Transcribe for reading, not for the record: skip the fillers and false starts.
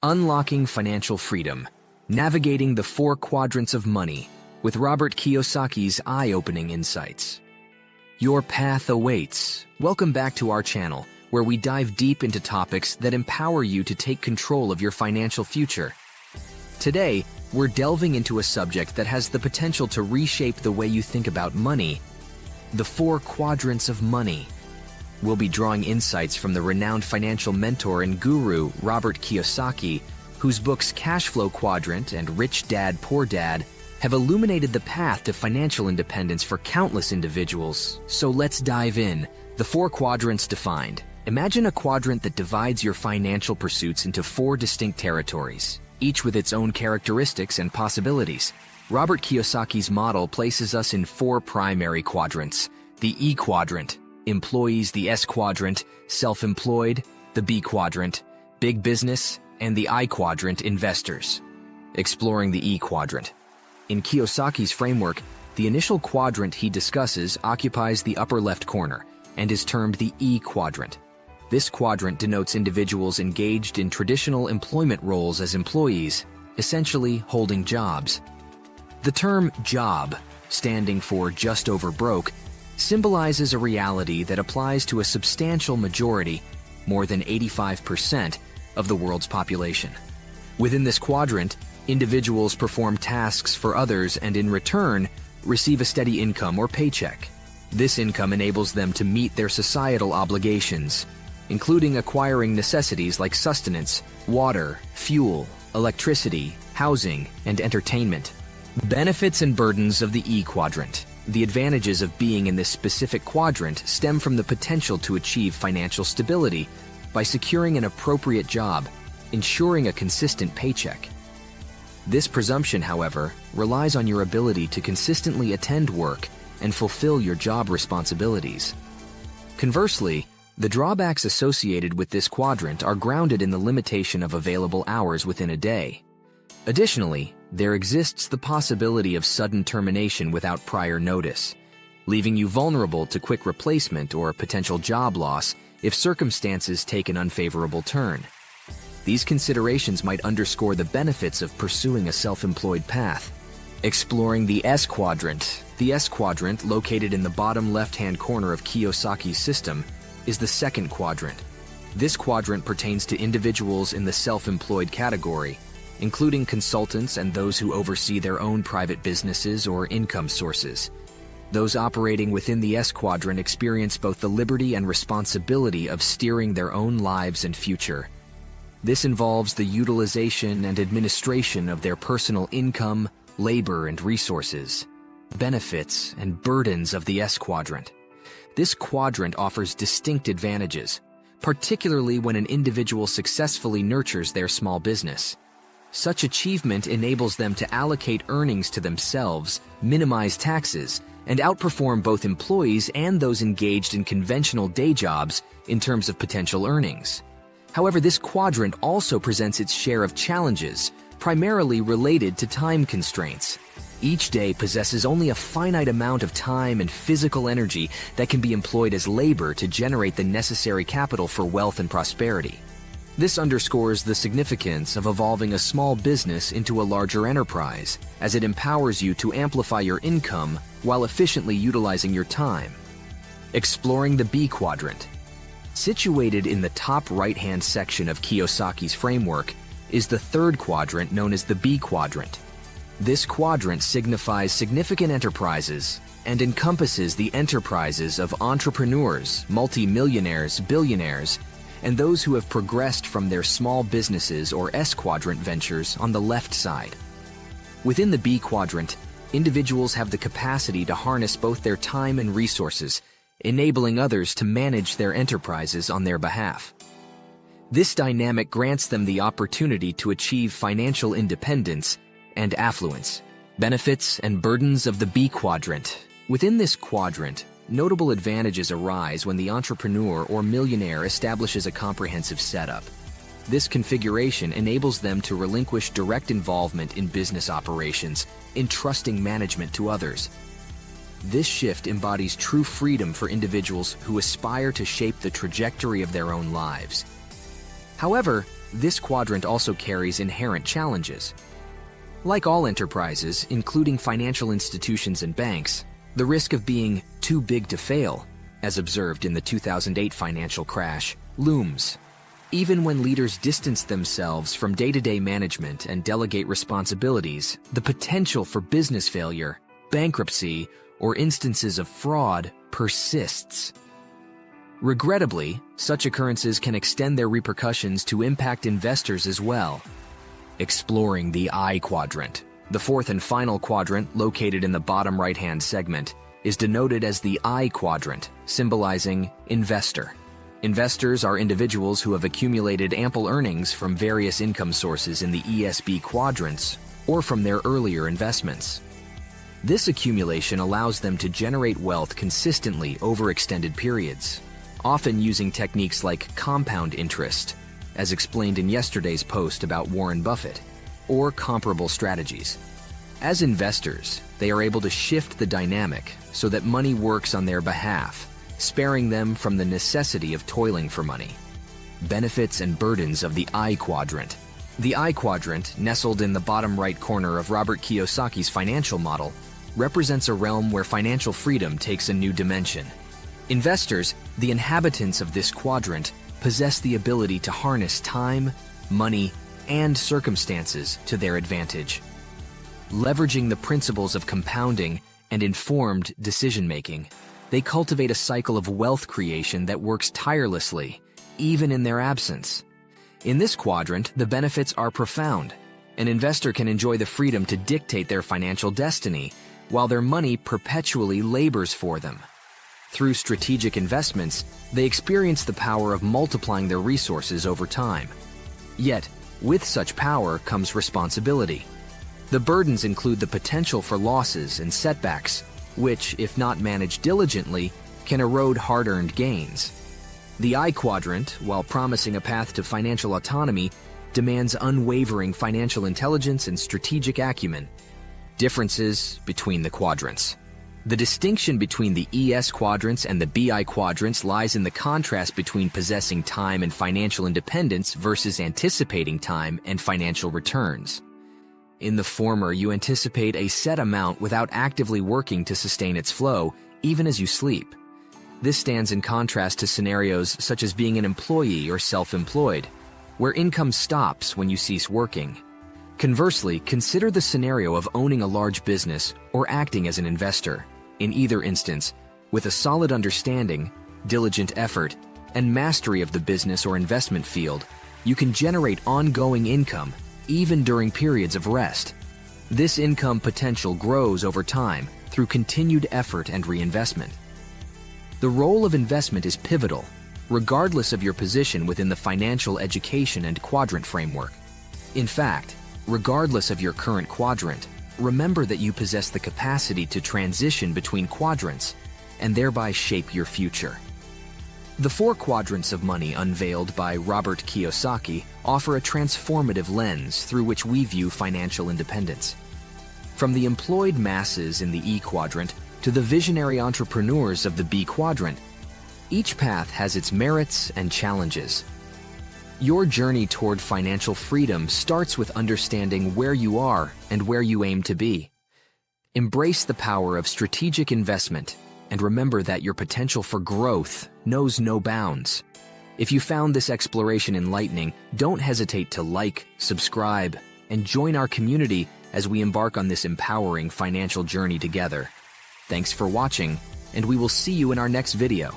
Unlocking Financial Freedom, Navigating the Four Quadrants of Money with Robert Kiyosaki's eye-opening insights. Your path awaits. Welcome back to our channel, where we dive deep into topics that empower you to take control of your financial future. Today, we're delving into a subject that has the potential to reshape the way you think about money: the four quadrants of money. We'll be drawing insights from the renowned financial mentor and guru, Robert Kiyosaki, whose books Cash Flow Quadrant and Rich Dad, Poor Dad have illuminated the path to financial independence for countless individuals. So let's dive in. The four quadrants defined. Imagine a quadrant that divides your financial pursuits into four distinct territories, each with its own characteristics and possibilities. Robert Kiyosaki's model places us in four primary quadrants: the E-Quadrant, employees; the S-Quadrant, self-employed; the B-Quadrant, big business; and the I-Quadrant, investors. Exploring the E-Quadrant. In Kiyosaki's framework, the initial quadrant he discusses occupies the upper left corner and is termed the E-Quadrant. This quadrant denotes individuals engaged in traditional employment roles as employees, essentially holding jobs. The term job, standing for just over broke, symbolizes a reality that applies to a substantial majority, more than 85%, of the world's population. Within this quadrant, individuals perform tasks for others and in return receive a steady income or paycheck. This income enables them to meet their societal obligations, including acquiring necessities like sustenance, water, fuel, electricity, housing, and entertainment. Benefits and burdens of the E-Quadrant. The advantages of being in this specific quadrant stem from the potential to achieve financial stability by securing an appropriate job, ensuring a consistent paycheck. This presumption, however, relies on your ability to consistently attend work and fulfill your job responsibilities. Conversely, the drawbacks associated with this quadrant are grounded in the limitation of available hours within a day. Additionally, there exists the possibility of sudden termination without prior notice, leaving you vulnerable to quick replacement or potential job loss if circumstances take an unfavorable turn. These considerations might underscore the benefits of pursuing a self-employed path. Exploring the S-Quadrant. The S-Quadrant, located in the bottom left-hand corner of Kiyosaki's system, is the second quadrant. This quadrant pertains to individuals in the self-employed category, including consultants and those who oversee their own private businesses or income sources. Those operating within the S-Quadrant experience both the liberty and responsibility of steering their own lives and future. This involves the utilization and administration of their personal income, labor, and resources. Benefits and burdens of the S-Quadrant. This quadrant offers distinct advantages, particularly when an individual successfully nurtures their small business. Such achievement enables them to allocate earnings to themselves, minimize taxes, and outperform both employees and those engaged in conventional day jobs in terms of potential earnings. However, this quadrant also presents its share of challenges, primarily related to time constraints. Each day possesses only a finite amount of time and physical energy that can be employed as labor to generate the necessary capital for wealth and prosperity. This underscores the significance of evolving a small business into a larger enterprise, as it empowers you to amplify your income while efficiently utilizing your time. Exploring the B-Quadrant. Situated in the top right-hand section of Kiyosaki's framework is the third quadrant, known as the B-Quadrant. This quadrant signifies significant enterprises and encompasses the enterprises of entrepreneurs, multi-millionaires, billionaires, and those who have progressed from their small businesses or S-Quadrant ventures on the left side. Within the B-Quadrant, individuals have the capacity to harness both their time and resources, enabling others to manage their enterprises on their behalf. This dynamic grants them the opportunity to achieve financial independence and affluence. Benefits and burdens of the B-Quadrant. Within this quadrant, notable advantages arise when the entrepreneur or millionaire establishes a comprehensive setup. This configuration enables them to relinquish direct involvement in business operations, entrusting management to others. This shift embodies true freedom for individuals who aspire to shape the trajectory of their own lives. However, this quadrant also carries inherent challenges. Like all enterprises, including financial institutions and banks, the risk of being too big to fail, as observed in the 2008 financial crash, looms. Even when leaders distance themselves from day-to-day management and delegate responsibilities, the potential for business failure, bankruptcy, or instances of fraud persists. Regrettably, such occurrences can extend their repercussions to impact investors as well. Exploring the I-Quadrant. The fourth and final quadrant, located in the bottom right-hand segment, is denoted as the I-Quadrant, symbolizing investor. Investors are individuals who have accumulated ample earnings from various income sources in the ESB quadrants or from their earlier investments. This accumulation allows them to generate wealth consistently over extended periods, often using techniques like compound interest, as explained in yesterday's post about Warren Buffett, or comparable strategies. As investors, they are able to shift the dynamic so that money works on their behalf, sparing them from the necessity of toiling for money. Benefits and burdens of the I-Quadrant. The I-Quadrant, nestled in the bottom right corner of Robert Kiyosaki's financial model, represents a realm where financial freedom takes a new dimension. Investors, the inhabitants of this quadrant, possess the ability to harness time, money, and circumstances to their advantage. Leveraging the principles of compounding and informed decision-making, they cultivate a cycle of wealth creation that works tirelessly, even in their absence. In this quadrant, the benefits are profound. An investor can enjoy the freedom to dictate their financial destiny, while their money perpetually labors for them. Through strategic investments, they experience the power of multiplying their resources over time. Yet, with such power comes responsibility. The burdens include the potential for losses and setbacks, which, if not managed diligently, can erode hard-earned gains. The I-Quadrant, while promising a path to financial autonomy, demands unwavering financial intelligence and strategic acumen. Differences between the quadrants. The distinction between the ES quadrants and the BI quadrants lies in the contrast between possessing time and financial independence versus anticipating time and financial returns. In the former, you anticipate a set amount without actively working to sustain its flow, even as you sleep. This stands in contrast to scenarios such as being an employee or self-employed, where income stops when you cease working. Conversely, consider the scenario of owning a large business or acting as an investor. In either instance, with a solid understanding, diligent effort, and mastery of the business or investment field, you can generate ongoing income even during periods of rest. This income potential grows over time through continued effort and reinvestment. The role of investment is pivotal, regardless of your position within the financial education and quadrant framework. In fact, regardless of your current quadrant, remember that you possess the capacity to transition between quadrants and thereby shape your future. The 4 quadrants of money unveiled by Robert Kiyosaki offer a transformative lens through which we view financial independence. From the employed masses in the E-Quadrant to the visionary entrepreneurs of the B Quadrant, each path has its merits and challenges. Your journey toward financial freedom starts with understanding where you are and where you aim to be. Embrace the power of strategic investment and remember that your potential for growth knows no bounds. If you found this exploration enlightening, don't hesitate to like, subscribe, and join our community as we embark on this empowering financial journey together. Thanks for watching, and we will see you in our next video.